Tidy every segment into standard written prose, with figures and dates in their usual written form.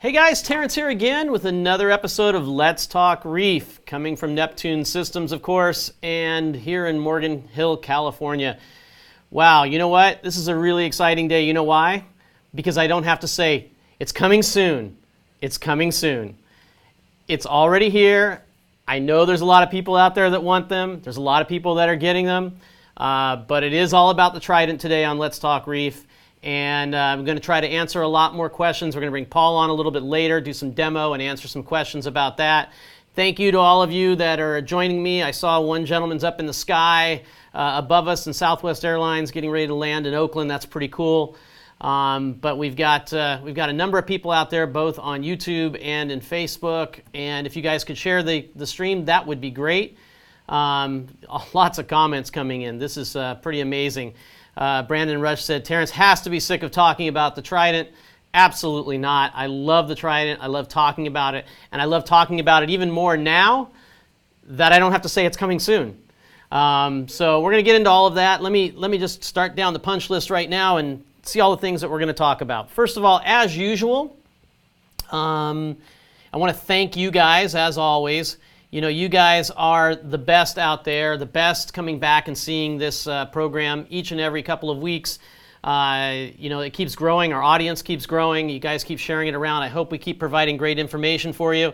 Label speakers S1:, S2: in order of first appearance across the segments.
S1: Hey guys, Terence here again with another episode of Let's Talk Reef, coming from Neptune Systems, of course, and here in Morgan Hill, California. Wow, you know what? This is a really exciting day. You know why? Because I don't have to say, it's coming soon. It's coming soon. It's already here. I know there's a lot of people out there that want them. There's a lot of people that are getting them. But it is all about the Trident today on Let's Talk Reef. And I'm going to try to answer a lot more questions. We're going to bring Paul on a little bit later, do some demo and answer some questions about that. Thank you to all of you that are joining me. I saw one gentleman's up in the sky above us in Southwest Airlines getting ready to land in Oakland. That's pretty cool. But we've got a number of people out there both on YouTube and in Facebook. And if you guys could share the stream, that would be great. Lots of comments coming in. This is pretty amazing. Brandon Rush said, Terence has to be sick of talking about the Trident. Absolutely not. I love the Trident. I love talking about it. And I love talking about it even more now that I don't have to say it's coming soon. So we're going to get into all of that. Let me just start down the punch list right now and see all the things that we're going to talk about. First of all, as usual, I want to thank you guys, as always. You know, you guys are the best out there, the best coming back and seeing this program each and every couple of weeks. You know, it keeps growing. Our audience keeps growing. You guys keep sharing it around. I hope we keep providing great information for you.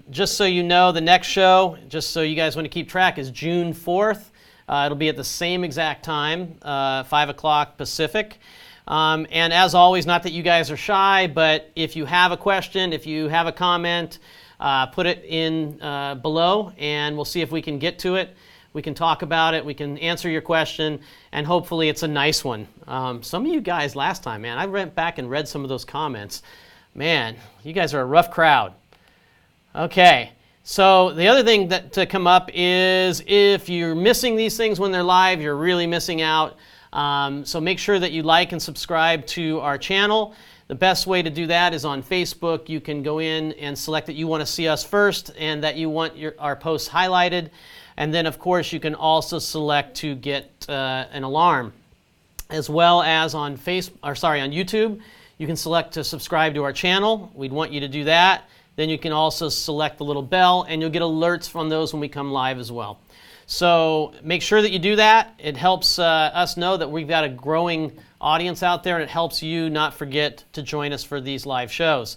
S1: Just so you know, the next show, just so you guys want to keep track, is June 4th. It'll be at the same exact time, 5 o'clock Pacific. And as always, not that you guys are shy, but if you have a question, if you have a comment, put it in below, and we'll see if we can get to it. We can talk about it. We can answer your question, and hopefully it's a nice one. Some of you guys last time, man, I went back and read some of those comments. Man, you guys are a rough crowd. Okay, so the other thing that to come up is if you're missing these things when they're live, you're really missing out. So make sure that you like and subscribe to our channel. The best way to do that is on Facebook. You can go in and select that you want to see us first and that you want our posts highlighted. And then, of course, you can also select to get an alarm. As well as on YouTube, you can select to subscribe to our channel. We'd want you to do that. Then you can also select the little bell, and you'll get alerts from those when we come live as well. So make sure that you do that. It helps us know that we've got a growing audience out there, and it helps you not forget to join us for these live shows.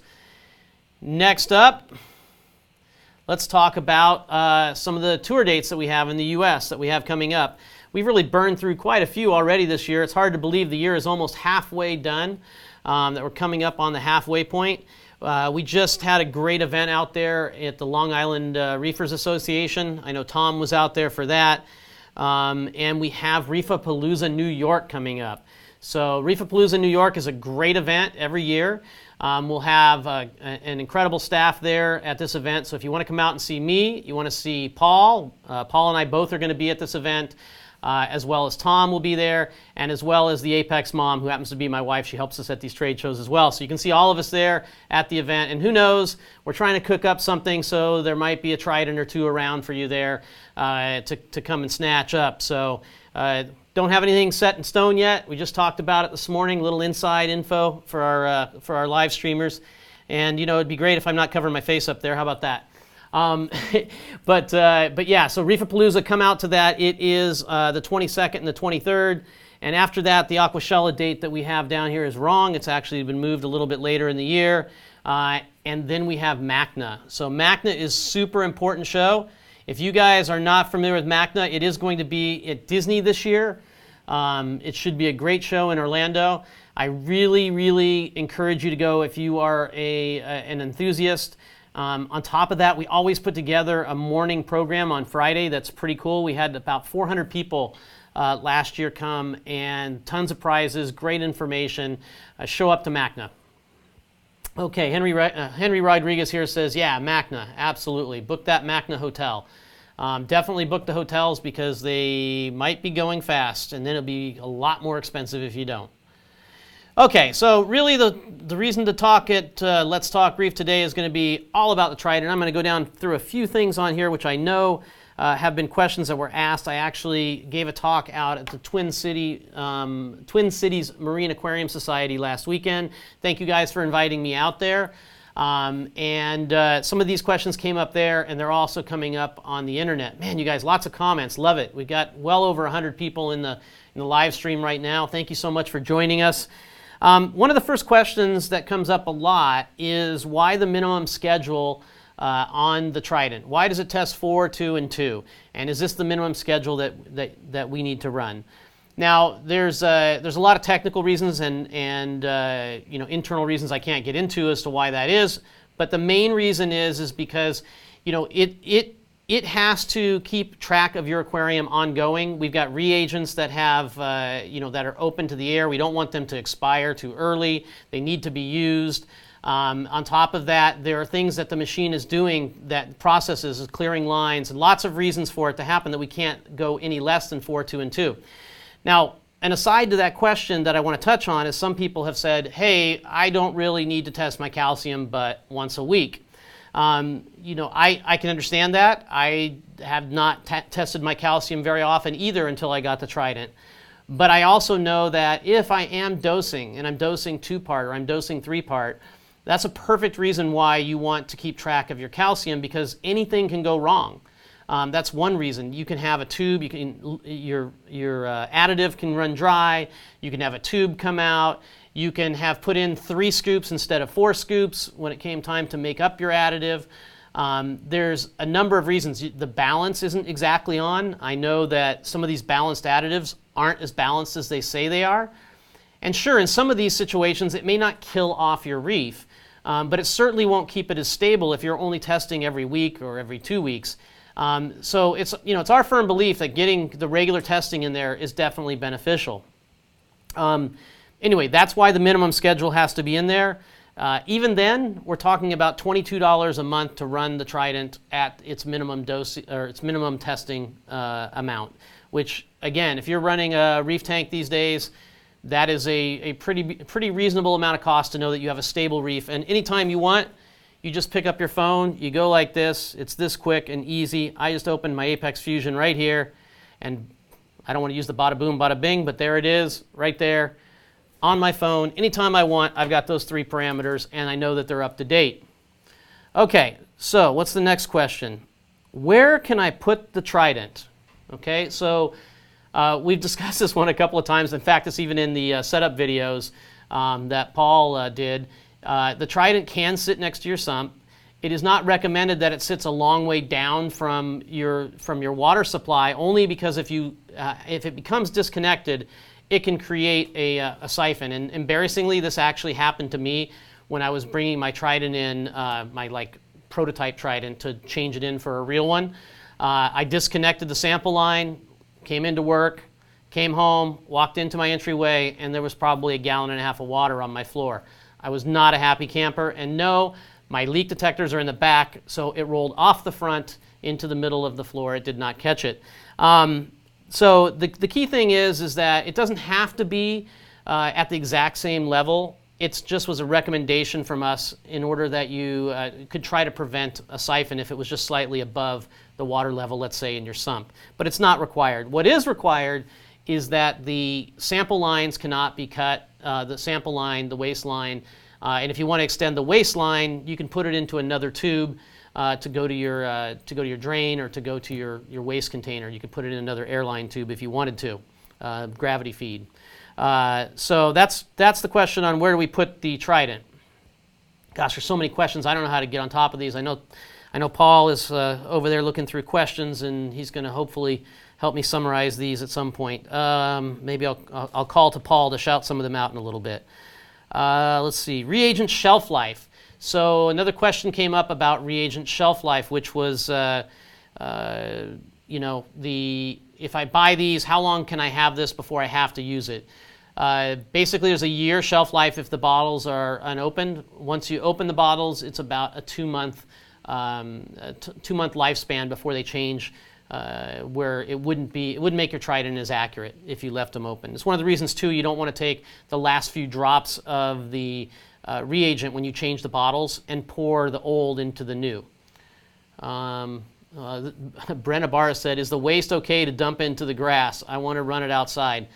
S1: Next up, let's talk about some of the tour dates that we have in the U.S. that we have coming up. We've really burned through quite a few already this year. It's hard to believe the year is almost halfway done, that we're coming up on the halfway point. We just had a great event out there at the Long Island Reefers Association. I know Tom was out there for that. And we have Reefapalooza New York coming up. So Reefapalooza New York is a great event every year. We'll have an incredible staff there at this event. So if you want to come out and see me, you want to see Paul, Paul and I both are going to be at this event. As well as Tom will be there, and as well as the Apex mom, who happens to be my wife. She helps us at these trade shows as well. So you can see all of us there at the event. And who knows, we're trying to cook up something, so there might be a Trident or two around for you there to come and snatch up. So don't have anything set in stone yet. We just talked about it this morning, a little inside info for our live streamers. And, you know, it'd be great if I'm not covering my face up there. How about that? But yeah, so Reefapalooza, come out to that. It is the 22nd and the 23rd. And after that, the Aquashella date that we have down here is wrong. It's actually been moved a little bit later in the year. And then we have MACNA. So MACNA is super important show. If you guys are not familiar with MACNA, it is going to be at Disney this year. It should be a great show in Orlando. I really, really encourage you to go if you are an enthusiast. On top of that, we always put together a morning program on Friday that's pretty cool. We had about 400 people last year come, and tons of prizes, great information. Show up to MACNA. Okay, Henry Rodriguez here says, yeah, MACNA, absolutely. Book that MACNA hotel. Definitely book the hotels because they might be going fast, and then it'll be a lot more expensive if you don't. Okay, so really the reason to talk at Let's Talk Reef today is going to be all about the Trident. I'm going to go down through a few things on here which I know have been questions that were asked. I actually gave a talk out at the Twin Cities Marine Aquarium Society last weekend. Thank you guys for inviting me out there. Some of these questions came up there, and they're also coming up on the internet. Man, you guys, lots of comments. Love it. We've got well over 100 people in the live stream right now. Thank you so much for joining us. One of the first questions that comes up a lot is why the minimum schedule on the Trident? Why does it test 4, 2, and 2? And is this the minimum schedule that we need to run? Now, there's a lot of technical reasons and internal reasons I can't get into as to why that is. But the main reason is because it has to keep track of your aquarium ongoing. We've got reagents that have that are open to the air. We don't want them to expire too early. They need to be used. On top of that, there are things that the machine is doing, that processes is clearing lines, and lots of reasons for it to happen that we can't go any less than 4, 2, and 2. Now, an aside to that question that I want to touch on is some people have said, hey, I don't really need to test my calcium but once a week. I can understand that. I have not tested my calcium very often either until I got the Trident. But I also know that if I am dosing, and I'm dosing 2-part or I'm dosing 3-part, that's a perfect reason why you want to keep track of your calcium, because anything can go wrong. That's one reason. You can have a tube, your additive can run dry, you can have a tube come out, you can have put in 3 scoops instead of 4 scoops when it came time to make up your additive. There's a number of reasons. The balance isn't exactly on. I know that some of these balanced additives aren't as balanced as they say they are. And sure, in some of these situations, it may not kill off your reef, but it certainly won't keep it as stable if you're only testing every week or every 2 weeks. So it's our firm belief that getting the regular testing in there is definitely beneficial. Anyway, that's why the minimum schedule has to be in there. Even then, we're talking about $22 a month to run the Trident at its minimum dose or its minimum testing amount. Which, again, if you're running a reef tank these days, that is a pretty reasonable amount of cost to know that you have a stable reef. And anytime you want, you just pick up your phone, you go like this. It's this quick and easy. I just opened my Apex Fusion right here, and I don't want to use the bada boom, bada bing, but there it is, right there, on my phone. Anytime I want, I've got those 3 parameters, and I know that they're up to date. Okay, so what's the next question? Where can I put the Trident? Okay, so we've discussed this one a couple of times. In fact, it's even in the setup videos that Paul did. The Trident can sit next to your sump. It is not recommended that it sits a long way down from your water supply, only because if it becomes disconnected, it can create a siphon. And embarrassingly, this actually happened to me when I was bringing my Trident in, my prototype Trident, to change it in for a real one. I disconnected the sample line, came into work, came home, walked into my entryway, and there was probably 1.5 gallons of water on my floor. I was not a happy camper, and no, my leak detectors are in the back, so it rolled off the front into the middle of the floor. It did not catch it. So the key thing is that it doesn't have to be at the exact same level. It just was a recommendation from us in order that you could try to prevent a siphon if it was just slightly above the water level, let's say, in your sump. But it's not required. What is required is that the sample lines cannot be cut, the sample line, the waste line, and if you want to extend the waste line, you can put it into another tube to go to your drain or to go to your waste container. You could put it in another airline tube if you wanted to, gravity feed. So that's the question on where do we put the Trident. Gosh, there's so many questions. I don't know how to get on top of these. I know Paul is over there looking through questions, and he's going to hopefully help me summarize these at some point. Maybe I'll call to Paul to shout some of them out in a little bit. Let's see, reagent shelf life. So another question came up about reagent shelf life, which was, if I buy these, how long can I have this before I have to use it? Basically, there's a year shelf life if the bottles are unopened. Once you open the bottles, it's about a 2-month lifespan before they change, where it wouldn't make your Trident as accurate if you left them open. It's one of the reasons too you don't want to take the last few drops of the reagent when you change the bottles and pour the old into the new. Brenna Barra said, is the waste okay to dump into the grass? I want to run it outside.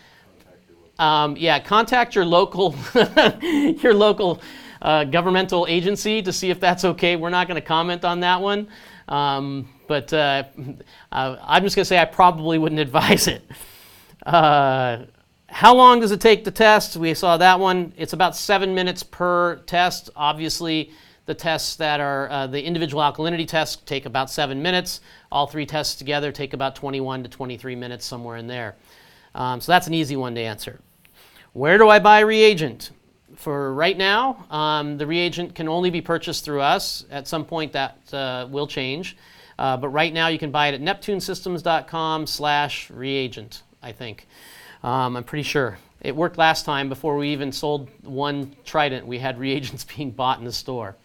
S1: Yeah, contact your local your local governmental agency to see if that's okay. We're not going to comment on that one. But I'm just going to say I probably wouldn't advise it. How long does it take to test? We saw that one. It's about 7 minutes per test. Obviously, the tests that are the individual alkalinity tests take about 7 minutes. All 3 tests together take about 21 to 23 minutes, somewhere in there. So that's an easy one to answer. Where do I buy reagent? For right now, the reagent can only be purchased through us. At some point that will change. But right now you can buy it at neptunesystems.com/reagent, I think. I'm pretty sure. It worked last time before we even sold one Trident. We had reagents being bought in the store.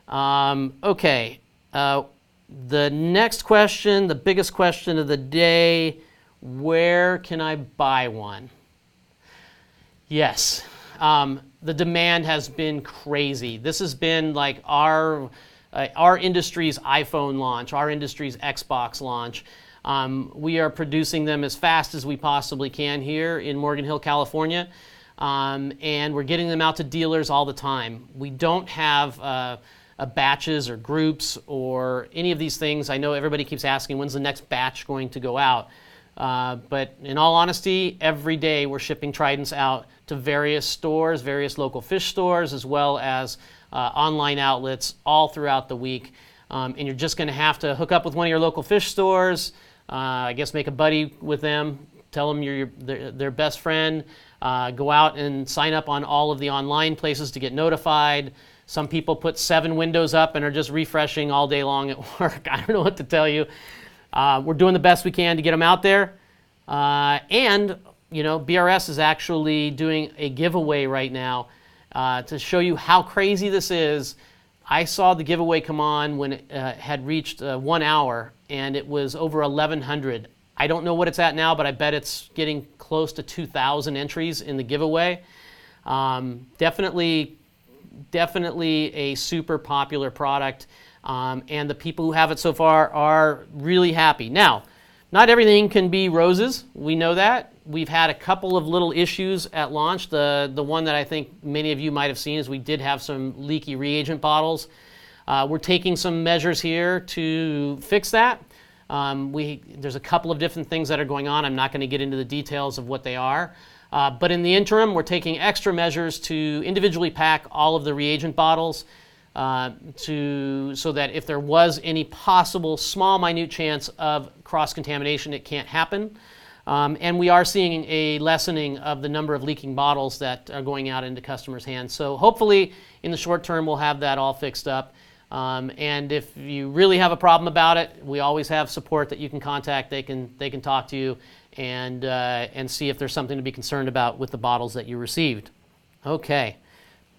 S1: Okay. The next question, the biggest question of the day, where can I buy one? Yes. The demand has been crazy. This has been like our industry's iPhone launch, our industry's Xbox launch. We are producing them as fast as we possibly can here in Morgan Hill, California, and we're getting them out to dealers all the time. We don't have batches or groups or any of these things. I know everybody keeps asking, when's the next batch going to go out? But in all honesty, every day we're shipping Tridents out to various stores, various local fish stores, as well as online outlets all throughout the week. And you're just going to have to hook up with one of your local fish stores, I guess make a buddy with them, tell them you're their best friend, go out and sign up on all of the online places to get notified. Some people put 7 windows up and are just refreshing all day long at work. I don't know what to tell you. We're doing the best we can to get them out there. And, you know, BRS is actually doing a giveaway right now to show you how crazy this is. I saw the giveaway come on when it had reached 1 hour, and it was over 1,100. I don't know what it's at now, but I bet it's getting close to 2,000 entries in the giveaway. Definitely a super popular product, and the people who have it so far are really happy. Now, not everything can be roses. We know that. We've had a couple of little issues at launch. The one that I think many of you might have seen is we did have some leaky reagent bottles. We're taking some measures here to fix that. There's a couple of different things that are going on. I'm not going to get into the details of what they are. But in the interim, we're taking extra measures to individually pack all of the reagent bottles so that if there was any possible small, minute chance of cross-contamination, it can't happen. And we are seeing a lessening of the number of leaking bottles that are going out into customers' hands. So hopefully, in the short term, we'll have that all fixed up. And if you really have a problem about it, we always have support that you can contact. They can talk to you and see if there's something to be concerned about with the bottles that you received. Okay.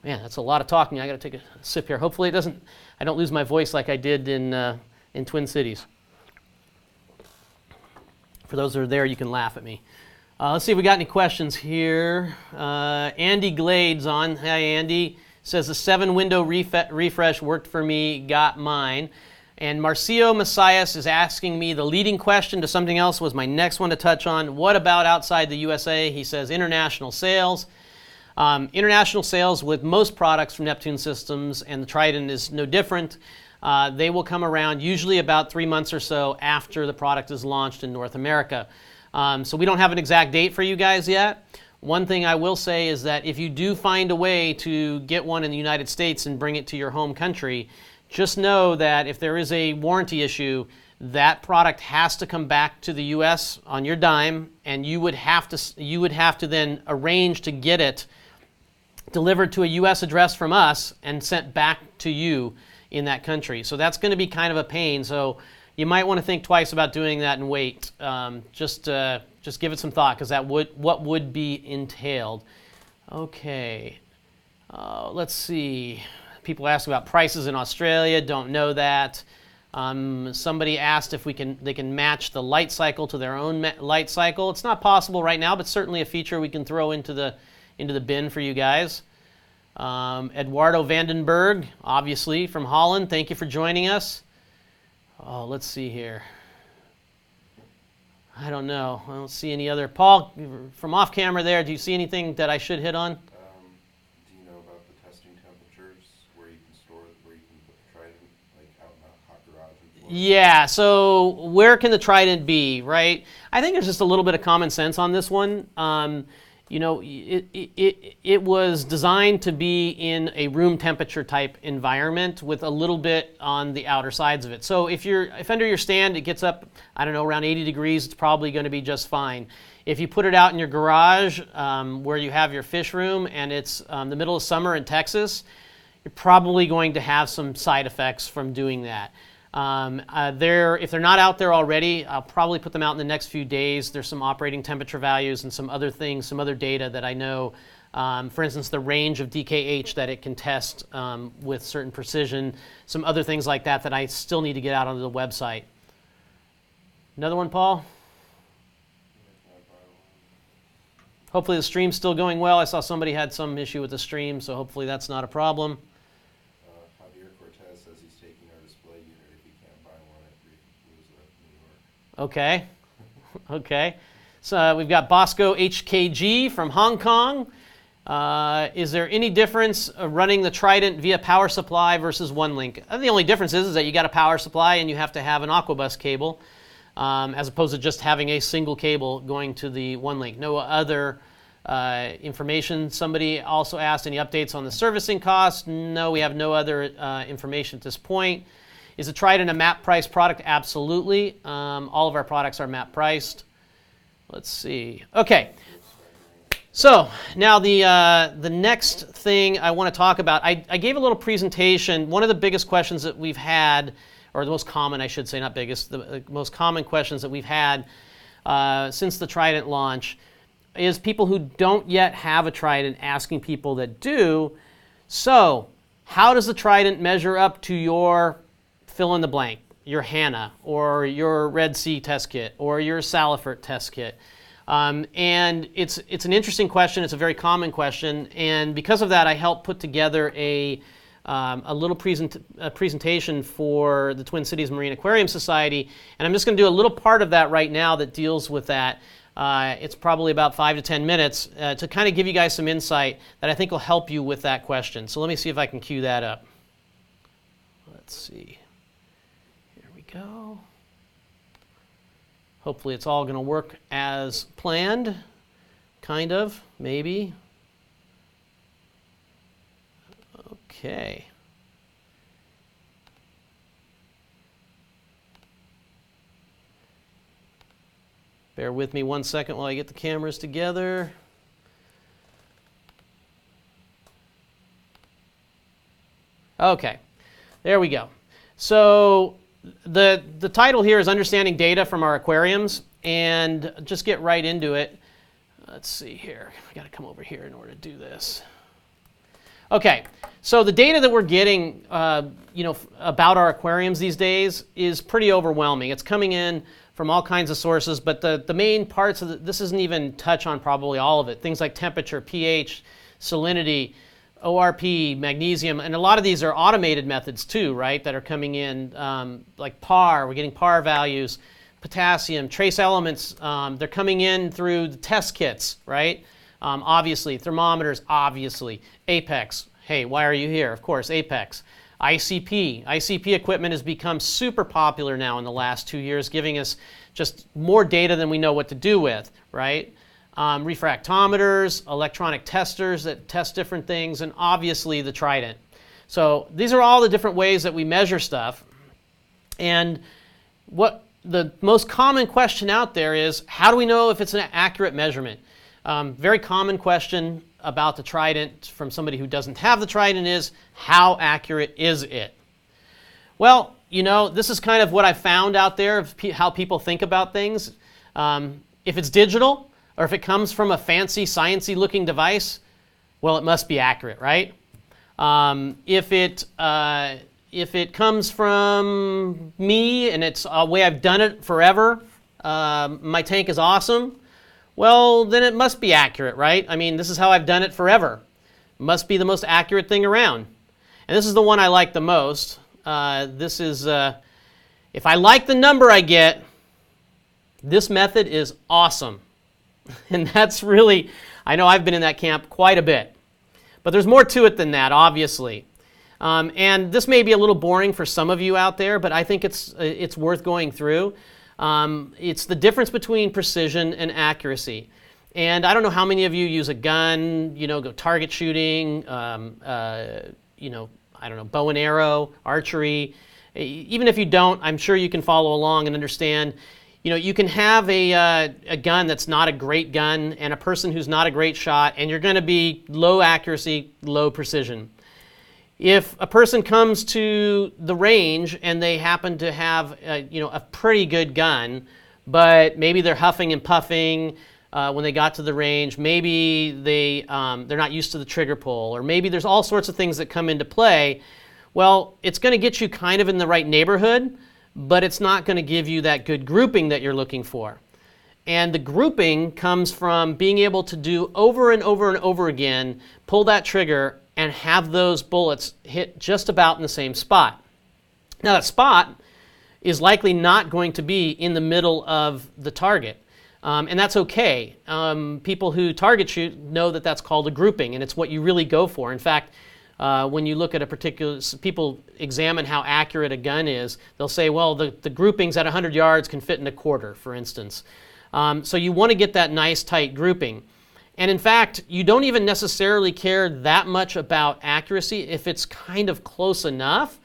S1: Man, that's a lot of talking. I got to take a sip here. Hopefully I don't lose my voice like I did in Twin Cities. For those that are there, you can laugh at me. Let's see if we got any questions here. Andy Glade's on. Hi, Andy. Says the 7-window refresh worked for me, got mine. And Marcio Messias is asking me, the leading question to something else was my next one to touch on. What about outside the USA? He says international sales. International sales with most products from Neptune Systems, and the Trident is no different. They will come around usually about 3 months or so after the product is launched in North America. So we don't have an exact date for you guys yet. One thing I will say is that if you do find a way to get one in the United States and bring it to your home country, just know that if there is a warranty issue, that product has to come back to the U.S. on your dime, and you would have to then arrange to get it delivered to a U.S. address from us and sent back to you in that country. So that's going to be kind of a pain. So you might want to think twice about doing that and wait. Just give it some thought, because what would be entailed. Okay, let's see. People ask about prices in Australia. Don't know that. Somebody asked if they can match the light cycle to their own light cycle. It's not possible right now, but certainly a feature we can throw into the bin for you guys. Eduardo Vandenberg, obviously from Holland, thank you for joining us. Oh, let's see here. I don't know. I don't see any other. Paul, from off camera there, do you see anything that I should hit on?
S2: Do you know about the testing temperatures where you can store, where you can put the Trident, like out in a hot garage in Florida?
S1: Yeah, so where can the Trident be, right? I think there's just a little bit of common sense on this one. You know, it was designed to be in a room temperature type environment with a little bit on the outer sides of it. So if under your stand it gets up, I don't know, around 80 degrees, it's probably going to be just fine. If you put it out in your garage where you have your fish room and it's the middle of summer in Texas, you're probably going to have some side effects from doing that. If they're not out there already, I'll probably put them out in the next few days. There's some operating temperature values and some other things, some other data that I know. For instance, the range of DKH that it can test with certain precision, some other things like that that I still need to get out onto the website. Another one, Paul? Hopefully the stream's still going well. I saw somebody had some issue with the stream, so hopefully that's not a problem. Okay. Okay. So we've got Bosco HKG from Hong Kong. Is there any difference running the Trident via power supply versus one link? The only difference is that you got a power supply and you have to have an Aquabus cable as opposed to just having a single cable going to the one link. No other information. Somebody also asked any updates on the servicing costs. No, we have no other information at this point. Is the Trident a MAP price product? Absolutely. All of our products are MAP priced. Let's see. Okay. So now the next thing I want to talk about, I gave a little presentation. One of the biggest questions that we've had, or the most common, I should say, not biggest, the most common questions that we've had since the Trident launch is people who don't yet have a Trident asking people that do. So how does the Trident measure up to your fill in the blank, your HANA, or your Red Sea test kit, or your Salifert test kit? And it's an interesting question. It's a very common question, and because of that, I helped put together a little presentation for the Twin Cities Marine Aquarium Society, and I'm just going to do a little part of that right now that deals with that. It's probably about 5 to 10 minutes to kind of give you guys some insight that I think will help you with that question. So let me see if I can cue that up. Let's see. Go. Hopefully it's all going to work as planned, kind of, maybe. Okay. Bear with me 1 second while I get the cameras together. Okay, there we go. So the title here is Understanding Data from Our Aquariums, and just get right into it. Let's see here. I got to come over here in order to do this. Okay, so the data that we're getting, about our aquariums these days is pretty overwhelming. It's coming in from all kinds of sources, but the main parts of this doesn't even touch on probably all of it. Things like temperature, pH, salinity, ORP, magnesium, and a lot of these are automated methods too, right, that are coming in, like PAR. We're getting PAR values, potassium, trace elements. They're coming in through the test kits, right? Obviously, thermometers, obviously. Apex, hey, why are you here? Of course, Apex. ICP. ICP equipment has become super popular now in the last 2 years, giving us just more data than we know what to do with, right? Refractometers, electronic testers that test different things, and obviously the Trident. So these are all the different ways that we measure stuff. And what the most common question out there is, how do we know if it's an accurate measurement? Very common question about the Trident from somebody who doesn't have the Trident is, how accurate is it? Well, this is kind of what I found out there of how people think about things. If it's digital, or if it comes from a fancy, sciencey looking device, well, it must be accurate, right? If it comes from me and it's a way I've done it forever, my tank is awesome, well, then it must be accurate, right? I mean, this is how I've done it forever. Must be the most accurate thing around. And this is the one I like the most. This is If I like the number I get, this method is awesome. And that's really, I know I've been in that camp quite a bit. But there's more to it than that, obviously. And this may be a little boring for some of you out there, but I think it's worth going through. It's the difference between precision and accuracy. And I don't know how many of you use a gun, go target shooting, I don't know, bow and arrow, archery. Even if you don't, I'm sure you can follow along and understand. You can have a gun that's not a great gun and a person who's not a great shot, and you're going to be low accuracy, low precision. If a person comes to the range and they happen to have a pretty good gun, but maybe they're huffing and puffing when they got to the range, maybe they're not used to the trigger pull, or maybe there's all sorts of things that come into play, well, it's going to get you kind of in the right neighborhood, but it's not going to give you that good grouping that you're looking for. And the grouping comes from being able to do over and over and over again, pull that trigger and have those bullets hit just about in the same spot. Now that spot is likely not going to be in the middle of the target. And that's okay. People who target shoot know that that's called a grouping, and it's what you really go for. In fact, when you look at a particular, people examine how accurate a gun is, they'll say, well, the groupings at 100 yards can fit in a quarter, for instance. So you want to get that nice tight grouping. And in fact, you don't even necessarily care that much about accuracy if it's kind of close enough,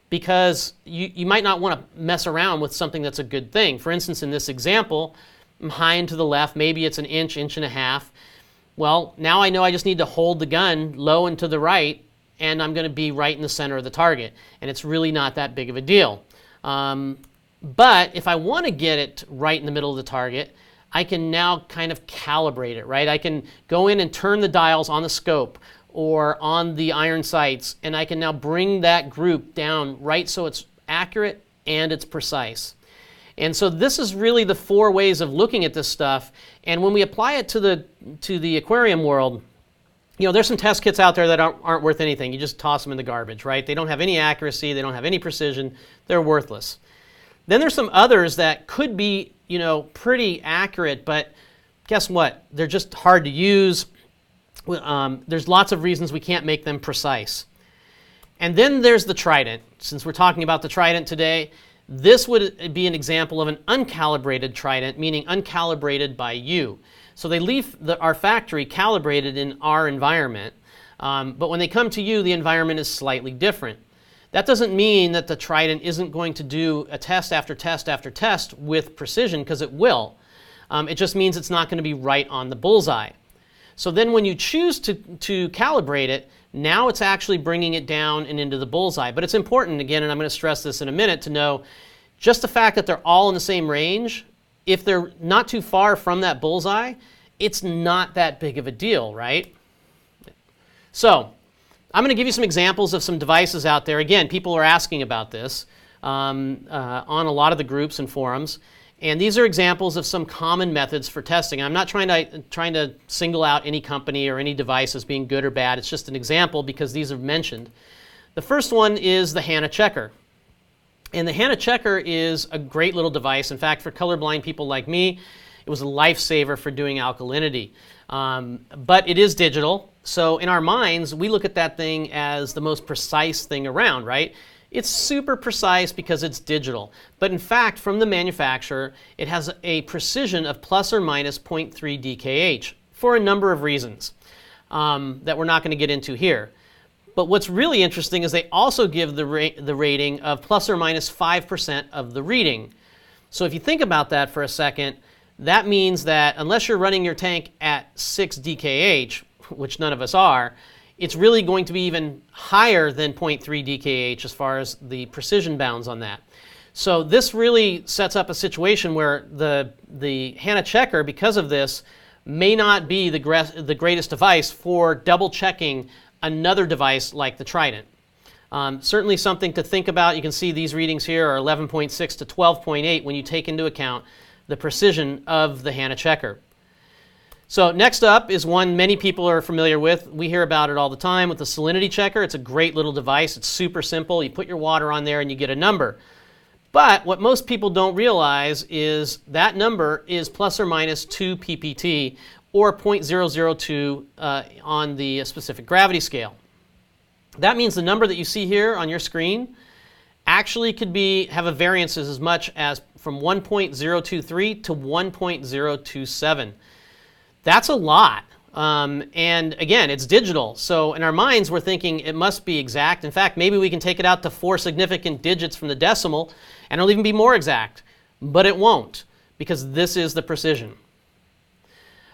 S1: because you might not want to mess around with something that's a good thing. For instance, in this example, I'm high and to the left, maybe it's an inch, inch and a half. Well, now I know I just need to hold the gun low and to the right, and I'm going to be right in the center of the target. And it's really not that big of a deal. But if I want to get it right in the middle of the target, I can now kind of calibrate it, right? I can go in and turn the dials on the scope or on the iron sights, and I can now bring that group down right so it's accurate and it's precise. And so this is really the 4 ways of looking at this stuff. And when we apply it to the aquarium world, there's some test kits out there that aren't worth anything. You just toss them in the garbage, right? They don't have any accuracy, they don't have any precision, they're worthless. Then there's some others that could be pretty accurate, but guess what? They're just hard to use. There's lots of reasons we can't make them precise. And then there's the Trident. Since we're talking about the Trident today, this would be an example of an uncalibrated Trident, meaning uncalibrated by you. So they leave our factory calibrated in our environment, but when they come to you, the environment is slightly different. That doesn't mean that the Trident isn't going to do a test after test after test with precision, because it will. It just means it's not going to be right on the bullseye. So then when you choose to calibrate it, now it's actually bringing it down and into the bullseye. But it's important, again, and I'm going to stress this in a minute, to know just the fact that they're all in the same range, if they're not too far from that bullseye, it's not that big of a deal, right? So I'm going to give you some examples of some devices out there. Again, people are asking about this on a lot of the groups and forums. And these are examples of some common methods for testing. I'm not trying to single out any company or any device as being good or bad. It's just an example because these are mentioned. The first one is the Hanna checker. And the Hanna checker is a great little device. In fact, for colorblind people like me, it was a lifesaver for doing alkalinity. But it is digital. So in our minds, we look at that thing as the most precise thing around, right? It's super precise because it's digital. But in fact, from the manufacturer, it has a precision of plus or minus 0.3 dkh for a number of reasons that we're not going to get into here. But what's really interesting is they also give the rating of plus or minus 5% of the reading. So if you think about that for a second, that means that unless you're running your tank at 6 dkh, which none of us are, it's really going to be even higher than 0.3 dkh as far as the precision bounds on that. So this really sets up a situation where the Hanna checker, because of this, may not be the greatest device for double checking another device like the Trident. Certainly something to think about. You can see these readings here are 11.6 to 12.8 when you take into account the precision of the Hanna checker. So next up is one many people are familiar with. We hear about it all the time with the salinity checker. It's a great little device. It's super simple. You put your water on there and you get a number. But what most people don't realize is that number is plus or minus 2 ppt, or 0.002 on the specific gravity scale. That means the number that you see here on your screen actually could have a variance as much as from 1.023 to 1.027. That's a lot. And again, it's digital. So in our minds, we're thinking it must be exact. In fact, maybe we can take it out to 4 significant digits from the decimal, and it'll even be more exact. But it won't, because this is the precision.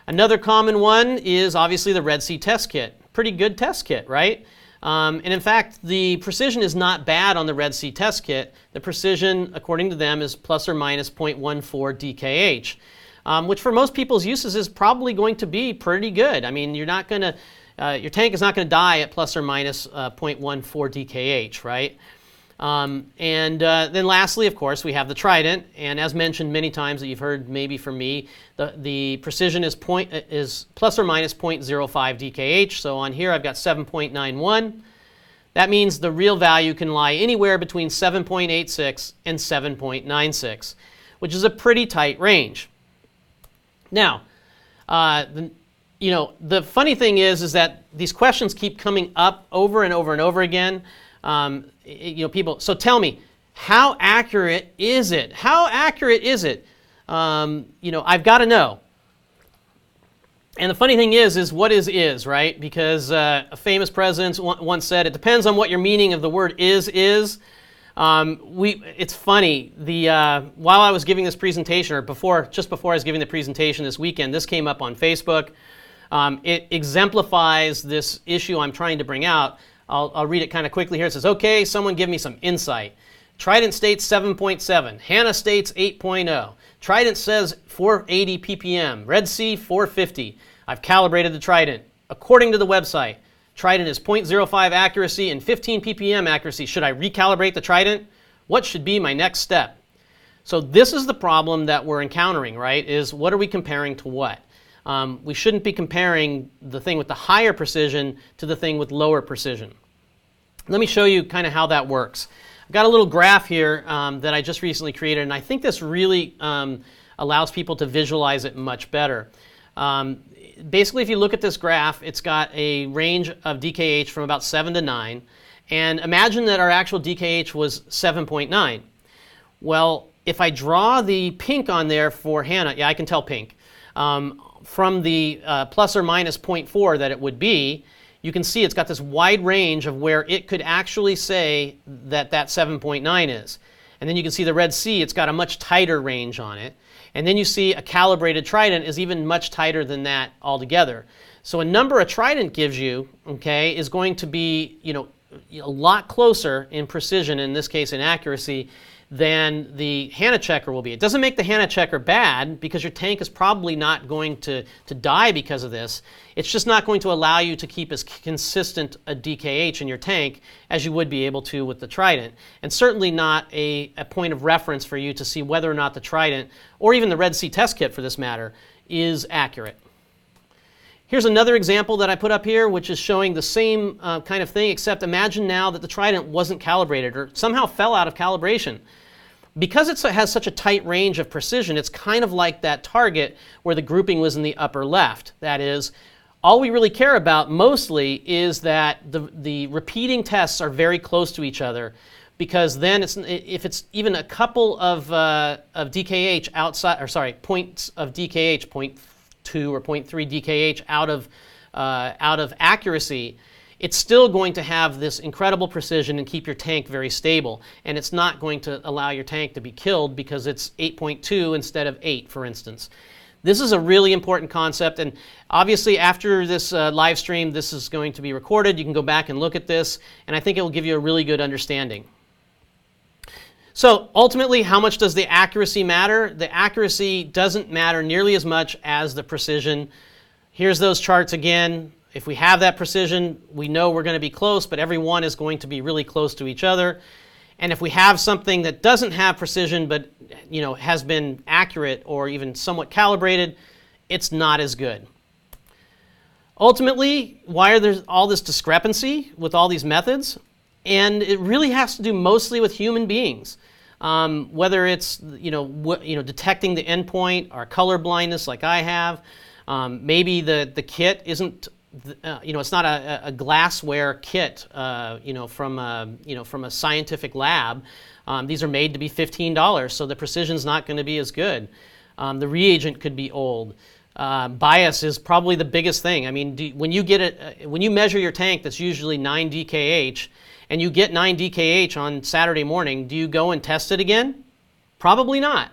S1: Another common one is obviously the Red Sea test kit. Pretty good test kit, right? And in fact, the precision is not bad on the Red Sea test kit. The precision, according to them, is plus or minus 0.14 DKH, which for most people's uses is probably going to be pretty good. I mean, you're not going to, your tank is not going to die at plus or minus 0.14 DKH, right? Then lastly, of course, we have the Trident, and as mentioned many times that you've heard maybe from me, the precision is plus or minus 0.05 DKH. So on here I've got 7.91. That means the real value can lie anywhere between 7.86 and 7.96, which is a pretty tight range. Now, the funny thing is that these questions keep coming up over and over and over again. People, so tell me, how accurate is it? How accurate is it? I've got to know. And the funny thing is what is, right? Because a famous president once said, it depends on what your meaning of the word is. It's funny, while I was giving this presentation, or just before I was giving the presentation this weekend, this came up on Facebook. It exemplifies this issue I'm trying to bring out. I'll read it kind of quickly here. It says, okay, someone give me some insight. Trident states 7.7. Hannah states 8.0. Trident says 480 ppm. Red Sea 450. I've calibrated the Trident. According to the website, Trident is 0.05 accuracy and 15 ppm accuracy. Should I recalibrate the Trident? What should be my next step? So this is the problem that we're encountering, right? Is what are we comparing to what? We shouldn't be comparing the thing with the higher precision to the thing with lower precision. Let me show you kind of how that works. I've got a little graph here that I just recently created, and I think this really allows people to visualize it much better. Basically, if you look at this graph, it's got a range of DKH from about 7 to 9, and imagine that our actual DKH was 7.9. Well, if I draw the pink on there for Hannah, yeah, I can tell pink, from the plus or minus 0.4 that it would be, you can see it's got this wide range of where it could actually say that 7.9 is. And then you can see the Red Sea, it's got a much tighter range on it. And then you see a calibrated Trident is even much tighter than that altogether. So a number a Trident gives you, okay, is going to be, a lot closer in precision, in this case in accuracy, than the Hannah checker will be. It doesn't make the Hannah checker bad, because your tank is probably not going to die because of this. It's just not going to allow you to keep as consistent a DKH in your tank as you would be able to with the Trident, and certainly not a point of reference for you to see whether or not the Trident, or even the Red Sea test kit for this matter, is accurate. Here's another example that I put up here, which is showing the same kind of thing, except imagine now that the Trident wasn't calibrated or somehow fell out of calibration. Because it has such a tight range of precision, it's kind of like that target where the grouping was in the upper left. That is, all we really care about mostly is that the repeating tests are very close to each other, because then if it's even a couple of DKH outside, or sorry, points of DKH, 0.2 or 0.3 DKH out of accuracy, it's still going to have this incredible precision and keep your tank very stable. And it's not going to allow your tank to be killed because it's 8.2 instead of 8, for instance. This is a really important concept, and obviously after this live stream, this is going to be recorded. You can go back and look at this, and I think it will give you a really good understanding. So ultimately, how much does the accuracy matter? The accuracy doesn't matter nearly as much as the precision. Here's those charts again. If we have that precision, we know we're going to be close, but every one is going to be really close to each other. And if we have something that doesn't have precision but has been accurate or even somewhat calibrated, it's not as good. Ultimately, why are there all this discrepancy with all these methods? And it really has to do mostly with human beings. whether it's detecting the endpoint or color blindness like I have. Maybe the kit isn't it's not a glassware kit from a scientific lab. These are made to be $15, so the precision's not going to be as good. The reagent could be old. Bias is probably the biggest thing. I mean, when you measure your tank that's usually 9 DKH, and you get 9 DKH on Saturday morning, do you go and test it again? Probably not.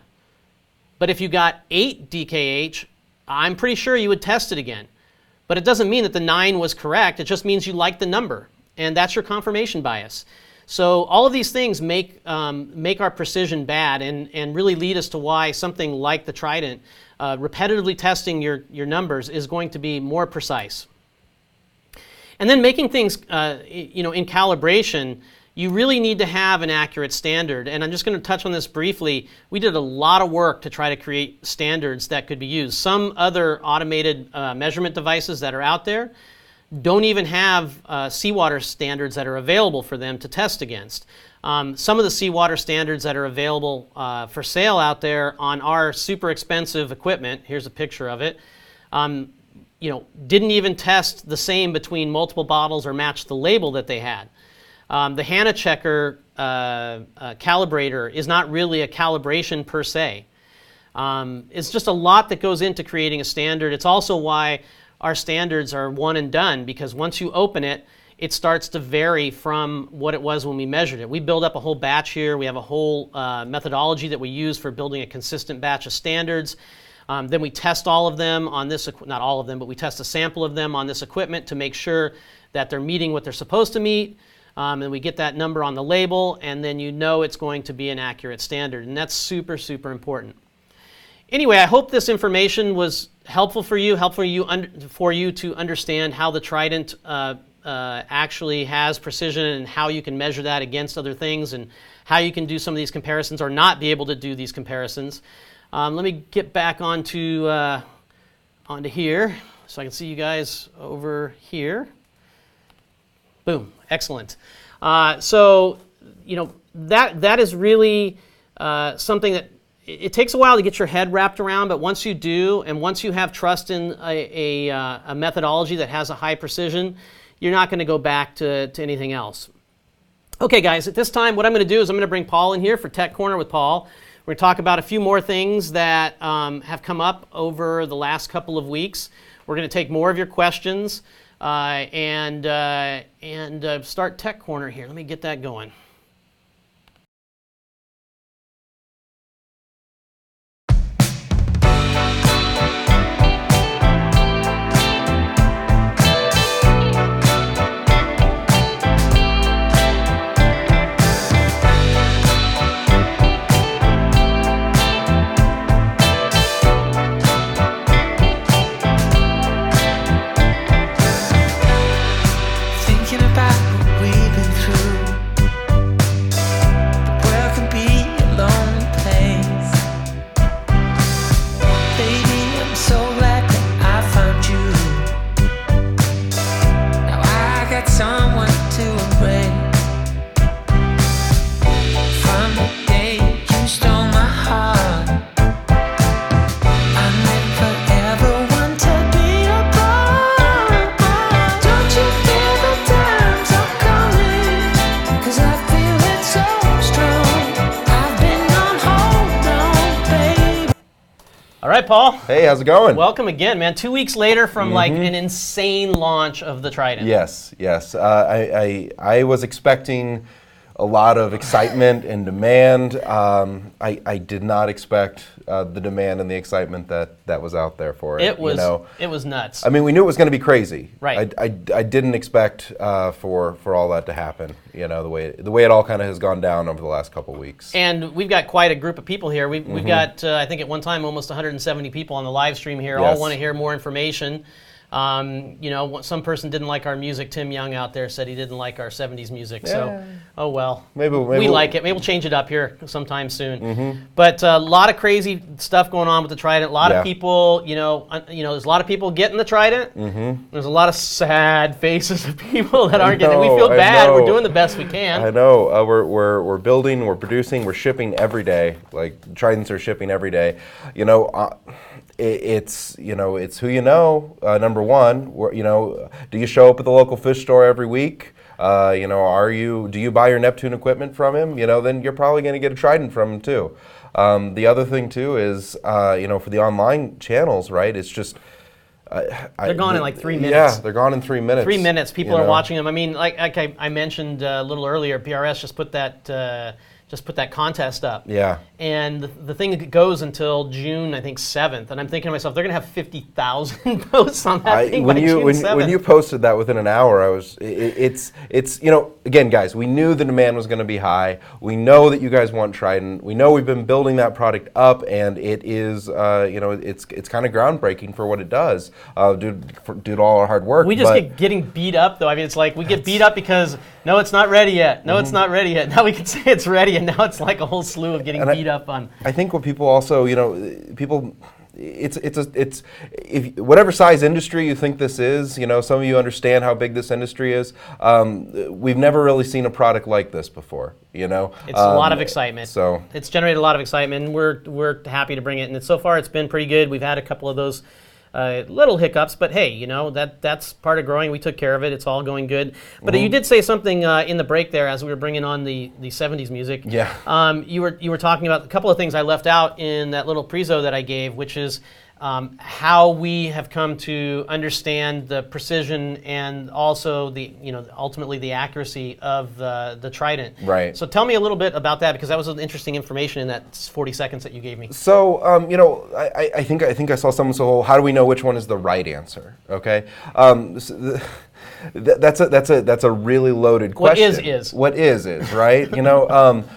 S1: But if you got 8 DKH, I'm pretty sure you would test it again. But it doesn't mean that the 9 was correct. It just means you like the number, and that's your confirmation bias. So all of these things make our precision bad and really lead us to why something like the Trident, repetitively testing your numbers, is going to be more precise. And then making things, in calibration, you really need to have an accurate standard. And I'm just going to touch on this briefly. We did a lot of work to try to create standards that could be used. Some other automated measurement devices that are out there don't even have seawater standards that are available for them to test against. Some of the seawater standards that are available for sale out there on our super expensive equipment, here's a picture of it, didn't even test the same between multiple bottles or match the label that they had. The Hanna Checker calibrator is not really a calibration per se. It's just a lot that goes into creating a standard. It's also why our standards are one and done, because once you open it, it starts to vary from what it was when we measured it. We build up a whole batch here. We have a whole methodology that we use for building a consistent batch of standards. Then we test all of them on this, not all of them, but we test a sample of them on this equipment to make sure that they're meeting what they're supposed to meet. And we get that number on the label, and then it's going to be an accurate standard. And that's super, super important. Anyway, I hope this information was helpful for you to understand how the Trident actually has precision and how you can measure that against other things and how you can do some of these comparisons or not be able to do these comparisons. Let me get back onto here so I can see you guys over here. Boom, excellent. So that is really something that it takes a while to get your head wrapped around, but once you do, and once you have trust in a methodology that has a high precision, you're not going to go back to anything else. Okay, guys, at this time, what I'm going to do is I'm going to bring Paul in here for Tech Corner with Paul. We're going to talk about a few more things that have come up over the last couple of weeks. We're going to take more of your questions and start Tech Corner here. Let me get that going. All right, Paul.
S3: Hey, how's it going?
S1: Welcome again, man. 2 weeks later from like an insane launch of the Trident.
S3: Yes. I was expecting a lot of excitement and demand. I did not expect the demand and the excitement that was out there for it.
S1: It was nuts.
S3: I mean, we knew it was going to be crazy.
S1: Right.
S3: I didn't expect for all that to happen. The way it all kind of has gone down over the last couple of weeks.
S1: And we've got quite a group of people here. We've got I think at one time almost 170 people on the live stream here.
S3: Yes.
S1: All want to hear more information. Some person didn't like our music. Tim Young out there said he didn't like our 70s music. So, oh well.
S3: Maybe
S1: we like it. Maybe we'll change it up here sometime soon.
S3: Mm-hmm.
S1: But a lot of crazy stuff going on with the Trident. A lot of people, there's a lot of people getting the Trident. Mm-hmm. There's a lot of sad faces of people that aren't getting it. We feel bad. We're doing the best we can.
S3: I know. We're building, we're producing, we're shipping every day. Like Tridents are shipping every day. It's who you know. Number one, do you show up at the local fish store every week? Do you buy your Neptune equipment from him? Then you're probably going to get a Trident from him too. The other thing too is, for the online channels, right? It's just
S1: they're gone in like 3 minutes.
S3: Yeah, they're gone in 3 minutes.
S1: 3 minutes. People are watching them. I mean, like I mentioned a little earlier, PRS just put that contest up.
S3: Yeah.
S1: And the thing goes until June, I think, 7th. And I'm thinking to myself, they're going to have 50,000 posts on that thing by June 7th.
S3: When you posted that within an hour, again, guys, we knew the demand was going to be high. We know that you guys want Trident. We know we've been building that product up, and it is, it's kind of groundbreaking for what it does, due to all our hard work.
S1: We just get getting beat up, though. I mean, it's like we get beat up because, no, it's not ready yet. No, it's not ready yet. Now we can say it's ready, and now it's like a whole slew of getting beat up on.
S3: I think what people also, it's if whatever size industry you think this is, some of you understand how big this industry is. We've never really seen a product like this before. It's
S1: a lot of excitement.
S3: So
S1: it's generated a lot of excitement, and we're happy to bring it. And so far, it's been pretty good. We've had a couple of those little hiccups, but hey, that's part of growing. We took care of it. It's all going good. But you did say something in the break there as we were bringing on the 70s music.
S3: Yeah.
S1: You were talking about a couple of things I left out in that little prezo that I gave, which is how we have come to understand the precision and also the ultimately the accuracy of the Trident.
S3: Right.
S1: So tell me a little bit about that, because that was interesting information in that 40 seconds that you gave me.
S3: So I think I saw someone say, well, how do we know which one is the right answer? Okay. That's a really loaded question. What is right?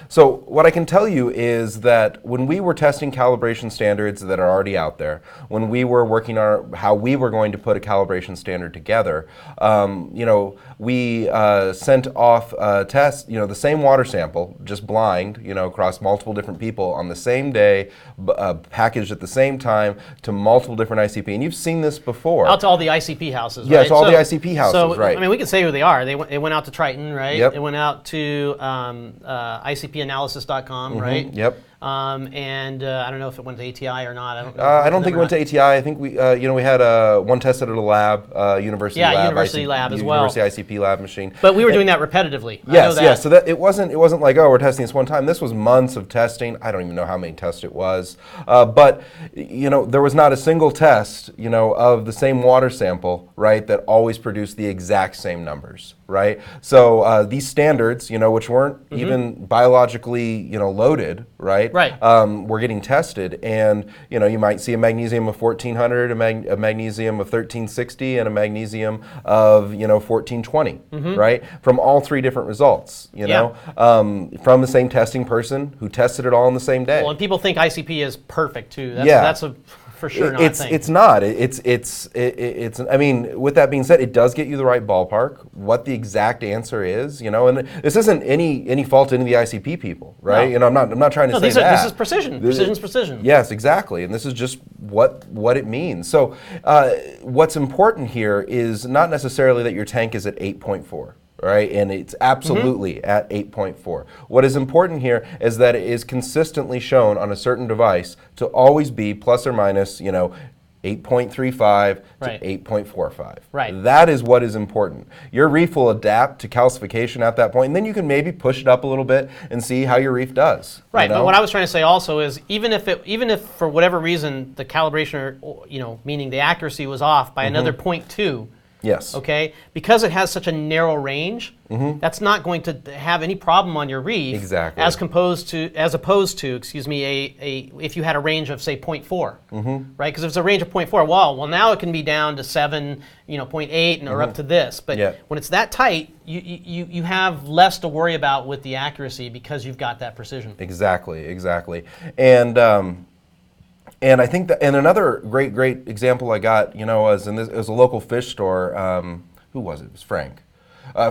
S3: So what I can tell you is that when we were testing calibration standards that are already out there, when we were working on how we were going to put a calibration standard together, we sent off a test, the same water sample, just blind, across multiple different people on the same day, packaged at the same time to multiple different ICP. And you've seen this before.
S1: Out to all the ICP houses, right?
S3: Yeah, to all the ICP houses, right.
S1: I mean, we can say who they are. They went out to Triton, right?
S3: Yep.
S1: They went out to ICPanalysis.com, right?
S3: Yep.
S1: And I don't know if it went to ATI or not.
S3: I don't think it went to ATI. I think we had one tested at a lab, University Lab.
S1: Yeah, University Lab as well.
S3: University ICP lab machine.
S1: But we were doing that repetitively.
S3: Yes, yes. So that it wasn't like, oh, we're testing this one time. This was months of testing. I don't even know how many tests it was. But there was not a single test, of the same water sample, right, that always produced the exact same numbers, right? So these standards, which weren't even biologically, loaded, right?
S1: Right.
S3: We're getting tested, and you might see a magnesium of 1400, a magnesium of 1360, and a magnesium of 1420, right? From all three different results, from the same testing person who tested it all on the same day.
S1: Well, and people think ICP is perfect too. That's a for sure not thing.
S3: It's not. It's. I mean, with that being said, it does get you the right ballpark. What the exact answer is, and this isn't any fault to any of the ICP people, right?
S1: No.
S3: I'm not trying to say that.
S1: This is precision. Precision's precision.
S3: Yes, exactly, and this is just what it means. So, what's important here is not necessarily that your tank is at 8.4. Right, and it's absolutely at 8.4. What is important here is that it is consistently shown on a certain device to always be plus or minus, 8.35
S1: right.
S3: to 8.45.
S1: Right.
S3: That is what is important. Your reef will adapt to calcification at that point, and then you can maybe push it up a little bit and see how your reef does.
S1: Right. But what I was trying to say also is even if for whatever reason the calibration, or, meaning the accuracy was off by another 0.2.
S3: Yes.
S1: Okay, because it has such a narrow range, that's not going to have any problem on your reef.
S3: Exactly.
S1: As opposed to, if you had a range of say 0.4, right? Because if it's a range of 0.4, well, now it can be down to 7, 0.8, or up to this. But when it's that tight, you have less to worry about with the accuracy because you've got that precision.
S3: Exactly. And And I think that, and another great example I got, was it was a local fish store. Who was it? It was Frank.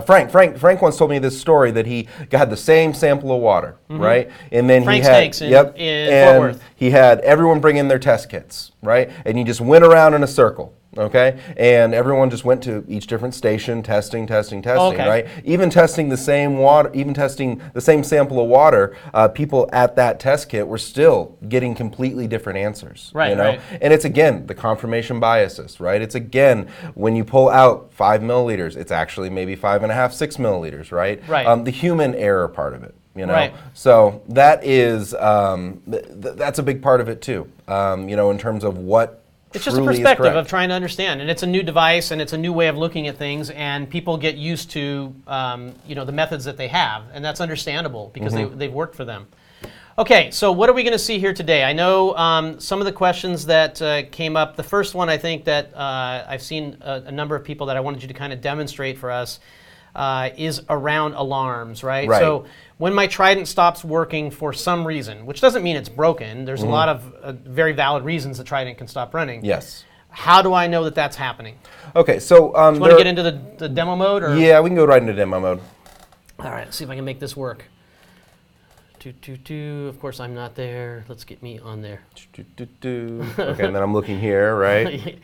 S3: Frank once told me this story that he had the same sample of water, right? And then
S1: Frank
S3: he had
S1: Steaks in Fort Worth.
S3: He had everyone bring in their test kits, right? And you just went around in a circle. Okay, and everyone just went to each different station, testing, right? Even testing the same water, even testing the same sample of water, people at that test kit were still getting completely different answers.
S1: Right, right.
S3: And it's again the confirmation biases, right? It's again when you pull out 5 milliliters, it's actually maybe 5.5, 6 milliliters, right?
S1: Right.
S3: The human error part of it.
S1: Right.
S3: So that is that's a big part of it too. In terms of what.
S1: It's just a perspective of trying to understand, and it's a new device, and it's a new way of looking at things, and people get used to, the methods that they have, and that's understandable because they've worked for them. Okay, so what are we going to see here today? I know some of the questions that came up. The first one, I think that I've seen a number of people that I wanted you to kind of demonstrate for us is around alarms, right? So when my Trident stops working for some reason, which doesn't mean it's broken, there's a lot of very valid reasons the Trident can stop running.
S3: Yes.
S1: How do I know that that's happening?
S3: Okay, so...
S1: do you want to get into the demo mode? Or?
S3: Yeah, we can go right into demo mode.
S1: All right, let's see if I can make this work. Of course, I'm not there. Let's get me on there.
S3: Okay, and then I'm looking here, right?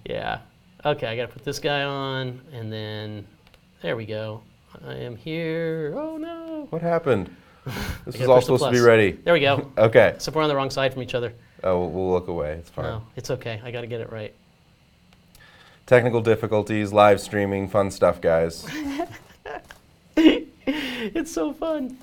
S1: Yeah. Okay, I got to put this guy on, and then... There we go. I am here. Oh no!
S3: What happened? This is all supposed to be ready.
S1: There we go.
S3: Okay.
S1: Except we're on the wrong side from each other.
S3: Oh, we'll look away. It's fine.
S1: No, it's okay. I got to get it right.
S3: Technical difficulties, live streaming, fun stuff, guys.
S1: It's so fun.